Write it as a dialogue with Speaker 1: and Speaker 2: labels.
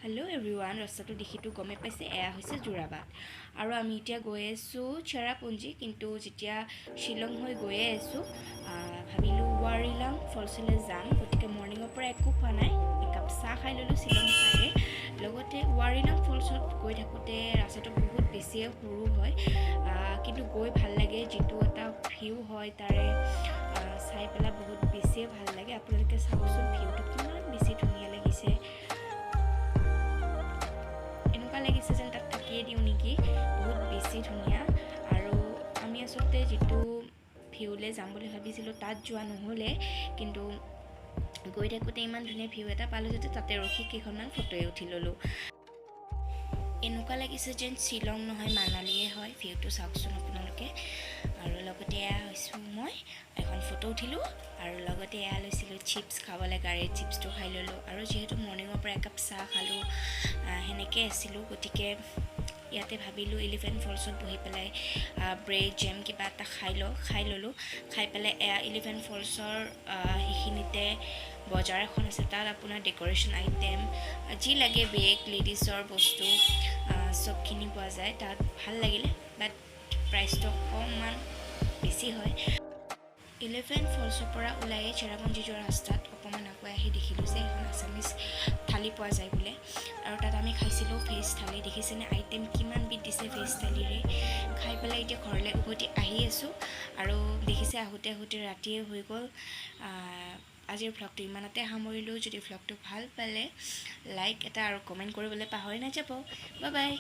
Speaker 1: Hello' everyone, ৰাস্তাটো দেখিটো গমে পাইছে এয়া হৈছে যোৰাবাট আৰু আমি এতিয়া গৈ আছোঁ চেৰাপুঞ্জী। কিন্তু যেতিয়া শ্বিলং হৈ গৈয়ে আছোঁ ভাবিলোঁ ৱাৰিলাং ফলছলৈ যাম। গতিকে মৰ্ণিঙৰ পৰা একো খোৱা নাই, একাপ চাহ খাই ল'লোঁ শ্বিলং পায়ে। লগতে ৱাৰিলাং ফলছত গৈ থাকোঁতে ৰাস্তাটো বহুত বেছিয়ে সৰু হয়, কিন্তু গৈ ভাল লাগে। যিটো এটা ভিউ হয় তাৰে চাই পেলাই বহুত বেছিয়ে ভাল লাগে। আপোনালোকে চাওকচোন ভিউটো কিমান বেছি ধুনীয়া লাগিছে। লাগিছে যেন তাত থাকিয়ে দিওঁ নেকি, বহুত বেছি ধুনীয়া। আৰু আমি আচলতে যিটো ভিউলৈ যাম বুলি ভাবিছিলোঁ তাত যোৱা নহ'লে, কিন্তু গৈ থাকোঁতে ইমান ধুনীয়া ভিউ এটা পালোঁ যাতে তাতে ৰখি কেইখনমান ফটোয়ে উঠি ল'লোঁ। এনেকুৱা লাগিছে যেন শ্বিলং নহয় মানালীয়ে হয়। ভিউটো চাওকচোন আপোনালোকে। আৰু লগতে এয়া হৈছোঁ মই, এখন ফটো উঠিলোঁ আৰু লগতে এয়া লৈছিলোঁ চিপছ খাবলৈ, গাড়ীৰ চিপছটো খাই ল'লোঁ। আৰু যিহেতু মৰ্ণিঙৰ পৰা একাপ চাহ খালোঁ, সেনেকৈ আছিলোঁ, গতিকে ইয়াতে ভাবিলোঁ এলিফেণ্ট ফলছত বহি পেলাই ব্ৰেড জেম কিবা এটা খাই ল'লোঁ। খাই পেলাই এয়া এলিফেণ্ট ফলছৰ সেইখিনিতে বজাৰ এখন আছে, তাত আপোনাৰ ডেক'ৰেশ্যন আইটেম যি লাগে, বেগ লেডিছৰ বস্তু চবখিনি পোৱা যায়। তাত ভাল লাগিলে, বাট প্ৰাইচটো অকণমান বেছি হয়। এলিফেণ্ট ফলছৰ পৰা ওলায়ে চেৰাপুঞ্জী যোৱা ৰাস্তাত অকণমান আগুৱাই আহি দেখিলোঁ যে এখন আছামিজ থালি পোৱা যায় বোলে। আৰু তাত আমি খাইছিলোঁ ভেজ থালি। দেখিছেনে আইটেম কিমান বিধ দিছে ভেজ থালিৰে। খাই পেলাই এতিয়া ঘৰলৈ উভতি আহি আছোঁ আৰু দেখিছে আহোঁতে ৰাতিয়ে হৈ গ'ল। আজিৰ ভ্লগটো ইমানতে সামৰিলোঁ। যদি ভ্লগটো ভাল পালে লাইক এটা আৰু কমেণ্ট কৰিবলৈ পাহৰি নাযাব। Bye bye.